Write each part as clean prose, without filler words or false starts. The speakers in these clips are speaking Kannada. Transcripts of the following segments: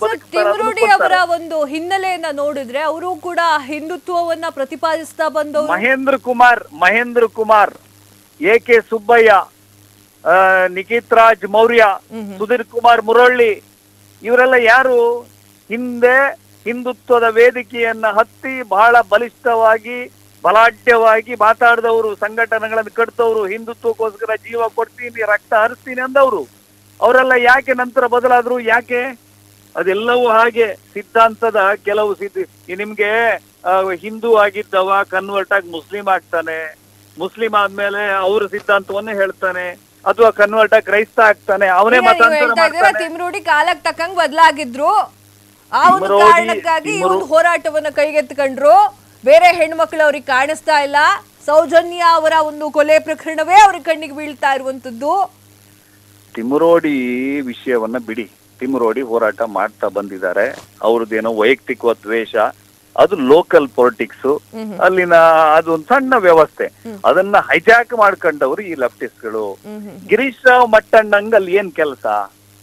ತಿಮರೋಡಿ ಅವರ ಒಂದು ಹಿನ್ನೆಲೆಯನ್ನ ನೋಡಿದ್ರೆ ಅವರು ಕೂಡ ಹಿಂದುತ್ವವನ್ನ ಪ್ರತಿಪಾದಿಸ್ತಾ ಬಂದವರು. ಮಹೇಂದ್ರ ಕುಮಾರ್, ಎ.ಕೆ. ಸುಬ್ಬಯ್ಯ, ನಿಖಿತ್ ರಾಜ್ ಮೌರ್ಯ, ಸುಧೀರ್ ಕುಮಾರ್ ಮುರಳ್ಳಿ, ಇವರೆಲ್ಲ ಯಾರು? ಹಿಂದೆ ಹಿಂದುತ್ವದ ವೇದಿಕೆಯನ್ನ ಹತ್ತಿ ಬಹಳ ಬಲಿಷ್ಠವಾಗಿ ಬಲಾಢ್ಯವಾಗಿ ಮಾತಾಡಿದವರು, ಸಂಘಟನೆಗಳನ್ನು ಕಟ್ತವ್ರು, ಹಿಂದುತ್ವಕ್ಕೋಸ್ಕರ ಜೀವ ಕೊಡ್ತೀನಿ, ರಕ್ತ ಹರಿಸ್ತೀನಿ ಅಂದವರು. ಅವರೆಲ್ಲ ಯಾಕೆ ನಂತರ ಬದಲಾದ್ರು? ಯಾಕೆ? ಅದೆಲ್ಲವೂ ಹಾಗೆ ಸಿದ್ಧಾಂತದ ಕೆಲವು ನಿಮ್ಗೆ ಹಿಂದೂ ಆಗಿದ್ದವ ಕನ್ವರ್ಟ್ ಆಗಿ ಮುಸ್ಲಿಂ ಆಗ್ತಾನೆ, ಮುಸ್ಲಿಂ ಆದ್ಮೇಲೆ ಅವ್ರ ಸಿದ್ಧಾಂತವನ್ನೇ ಹೇಳ್ತಾನೆ, ಅಥವಾ ಕನ್ವರ್ಟ್ ಆಗಿ ಕ್ರೈಸ್ತ ಆಗ್ತಾನೆ, ಅವನೇ ಮತಾಂತರ. ತಿಮರೋಡಿ ಕಾಲಕ್ಕೆ ತಕ್ಕಂಗ್ ಬದಲಾಗಿದ್ರು. ಆ ಒಂದು ಕಾರಣಕ್ಕಾಗಿ ಈ ಒಂದು ಹೋರಾಟವನ್ನ ಕೈಗೆತ್ತಿಕೊಂಡ್ರು. ಬೇರೆ ಹೆಣ್ಮಕ್ಳು ಅವ್ರಿಗೆ ಕಾಣಿಸ್ತಾ ಇಲ್ಲ. ಸೌಜನ್ಯ ಅವರ ಒಂದು ಕೊಲೆ ಪ್ರಕರಣವೇ ಅವ್ರ ಕಣ್ಣಿಗೆ ಬೀಳ್ತಾ ಇರುವಂತದ್ದು. ತಿಮರೋಡಿ ವಿಷಯವನ್ನ ಬಿಡಿ, ತಿಮರೋಡಿ ಹೋರಾಟ ಮಾಡ್ತಾ ಬಂದಿದ್ದಾರೆ. ಅವ್ರದ್ದೇನೋ ವೈಯಕ್ತಿಕ ದ್ವೇಷ, ಅದು ಲೋಕಲ್ ಪೊಲಿಟಿಕ್ಸ್, ಅಲ್ಲಿನ ಅದೊಂದು ಸಣ್ಣ ವ್ಯವಸ್ಥೆ, ಅದನ್ನ ಹೈಜಾಕ್ ಮಾಡ್ಕೊಂಡವ್ರು ಈ ಲೆಫ್ಟಿಸ್ಟ್ಗಳು. ಗಿರೀಶ್ ರಾವ್ ಮಟ್ಟಣ್ಣಂಗ್ ಅಲ್ಲಿ ಏನ್ ಕೆಲಸ?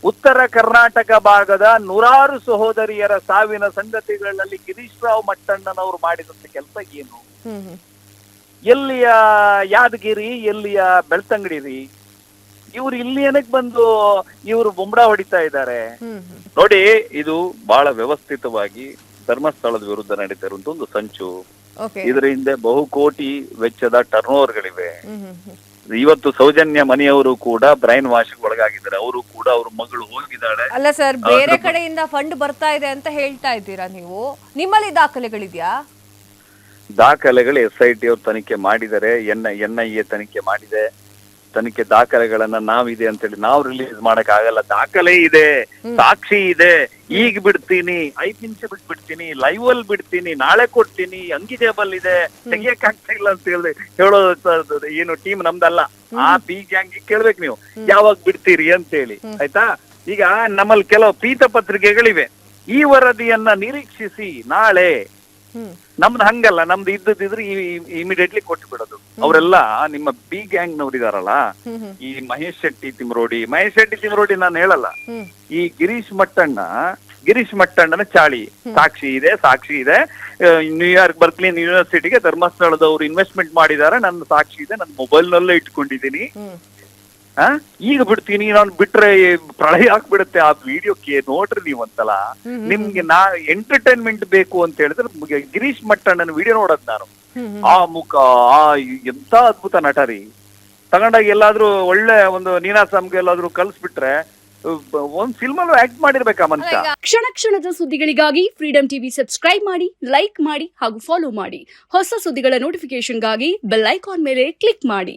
ಉತ್ತರ ಕರ್ನಾಟಕ ಭಾಗದ ನೂರಾರು ಸಹೋದರಿಯರ ಸಾವಿನ ಸಂಗತಿಗಳಲ್ಲಿ ಗಿರೀಶ್ ರಾವ್ ಮಟ್ಟಣ್ಣನವರು ಮಾಡಿದಂತ ಕೆಲಸ ಏನು? ಎಲ್ಲಿಯ ಯಾದಗಿರಿ, ಎಲ್ಲಿಯ ಬೆಳ್ತಂಗಡಿ ರೀ? ಇವ್ರು ಇಲ್ಲಿ ಏನಕ್ಕೆ ಬಂದು ಇವರು ಬೊಂಬಡ ಹೊಡಿತಾ ಇದ್ದಾರೆ? ನೋಡಿ, ಇದು ಬಹಳ ವ್ಯವಸ್ಥಿತವಾಗಿ ಧರ್ಮಸ್ಥಳದ ವಿರುದ್ಧ ನಡೀತಾ ಇರುವಂತ ಒಂದು ಸಂಚು. ಇದರ ಹಿಂದೆ ಬಹುಕೋಟಿ ವೆಚ್ಚದ ಟರ್ನ್ ಓವರ್ಗಳಿವೆ. ಇವತ್ತು ಸೌಜನ್ಯ ಮನೆಯವರು ಕೂಡ ಬ್ರೈನ್ ವಾಶ್ ಒಳಗಾಗಿದ್ದಾರೆ. ಅವರು ಕೂಡ ಅವ್ರ ಮಗಳು ಹೋಗಿದ್ದಾಳೆ. ಅಲ್ಲ ಸರ್, ಬೇರೆ ಕಡೆಯಿಂದ ಫಂಡ್ ಬರ್ತಾ ಇದೆ ಅಂತ ಹೇಳ್ತಾ ಇದ್ದೀರಾ ನೀವು. ನಿಮ್ಮಲ್ಲಿ ದಾಖಲೆಗಳಿದ್ಯಾ? ದಾಖಲೆಗಳು SIT ಅವರು ತನಿಖೆ ಮಾಡಿದ್ದಾರೆ, NIA ತನಿಖೆ ಮಾಡಿದೆ. ತನಿಖೆ ದಾಖಲೆಗಳನ್ನ ನಾವಿದೆ ಅಂತ ಹೇಳಿ ನಾವು ರಿಲೀಸ್ ಮಾಡಕ್ ಆಗಲ್ಲ. ದಾಖಲೆ ಇದೆ, ಸಾಕ್ಷಿ ಇದೆ. ಈಗ ಬಿಡ್ತೀನಿ, 5 ನಿಮಿಷ ಬಿಡ್ತೀನಿ, ಲೈವ್ ಅಲ್ಲಿ ಬಿಡ್ತೀನಿ, ನಾಳೆ ಕೊಡ್ತೀನಿ, ಅಂಗಿಜೇಬಲ್ ಇದೆ, ತೆಗಿಯಕ್ ಆಗ್ತಾ ಇಲ್ಲ ಅಂತ ಹೇಳೋದು ಏನು ಟೀಮ್ ನಮ್ದಲ್ಲ. ಆ ಬಿ ಗ್ಯಾಂಗ್ ಕೇಳ್ಬೇಕು ನೀವು, ಯಾವಾಗ ಬಿಡ್ತೀರಿ ಅಂತ ಹೇಳಿ. ಆಯ್ತಾ? ಈಗ ನಮ್ಮಲ್ಲಿ ಕೆಲವು ಪೀತ ಪತ್ರಿಕೆಗಳಿವೆ. ಈ ವರದಿಯನ್ನ ನಿರೀಕ್ಷಿಸಿ ನಾಳೆ. ನಮ್ದು ಹಂಗಲ್ಲ, ನಮ್ದು ಇದ್ದದಿದ್ರೆ ಇಮಿಡಿಯೇಟ್ಲಿ ಕೊಟ್ಟು ಬಿಡೋದು. ಅವರೆಲ್ಲ ನಿಮ್ಮ ಬಿ ಗ್ಯಾಂಗ್ ನವರಿದಾರಲ್ಲ, ಈ ಮಹೇಶ್ ಶೆಟ್ಟಿ ತಿಮರೋಡಿ ನಾನು ಹೇಳಲ್ಲ. ಈ ಗಿರೀಶ್ ಮಟ್ಟಣ್ಣನ ಚಾಳಿ ಸಾಕ್ಷಿ ಇದೆ. ನ್ಯೂಯಾರ್ಕ್ ಬರ್ಕ್ಲಿನ್ ಯೂನಿವರ್ಸಿಟಿಗೆ ಧರ್ಮಸ್ಥಳದವ್ರು ಇನ್ವೆಸ್ಟ್ಮೆಂಟ್ ಮಾಡಿದ್ದಾರೆ, ನನ್ನ ಸಾಕ್ಷಿ ಇದೆ, ನನ್ನ ಮೊಬೈಲ್ ನಲ್ಲೇ ಇಟ್ಕೊಂಡಿದ್ದೀನಿ. ಈಗ ಬಿಡ್ತೀನಿ, ನಾನು ಬಿಟ್ರೆ ಪ್ರಳಯ ಆಗ್ಬಿಡುತ್ತೆ. ಆ ವಿಡಿಯೋಕ್ಕೆ ನೋಡ್ರಿ ನೀವಂತಲ್ಲ. ನಿಮ್ಗೆ ಎಂಟರ್ಟೈನ್ಮೆಂಟ್ ಬೇಕು ಅಂತ ಹೇಳಿದ್ರೆ ಗಿರೀಶ್ ಮಟ್ಟಣ್ಣನ ವಿಡಿಯೋ ನೋಡೋದ್ ನಾನು. ಆ ಮುಖ, ಎಂತ ಅದ್ಭುತ ನಟ ರೀ. ತಗೊಂಡಾಗ ಎಲ್ಲಾದ್ರೂ ಒಳ್ಳೆ ಒಂದು ನೀನಾಸಂಗೆ ಎಲ್ಲಾದ್ರೂ ಕಲ್ಸ್ಬಿಟ್ರೆ ಒಂದ್ ಫಿಲ್ಮ್ ಅಲ್ಲೂ ಆಕ್ಟ್ ಮಾಡಿರ್ಬೇಕಾ ಮನುಷ್ಯ. ಕ್ಷಣ ಕ್ಷಣದ ಸುದ್ದಿಗಳಿಗಾಗಿ ಫ್ರೀಡಂ ಟಿವಿ ಸಬ್ಸ್ಕ್ರೈಬ್ ಮಾಡಿ, ಲೈಕ್ ಮಾಡಿ ಹಾಗೂ ಫಾಲೋ ಮಾಡಿ. ಹೊಸ ಸುದ್ದಿಗಳ ನೋಟಿಫಿಕೇಶನ್ಗಾಗಿ ಬೆಲ್ ಐಕಾನ್ ಮೇಲೆ ಕ್ಲಿಕ್ ಮಾಡಿ.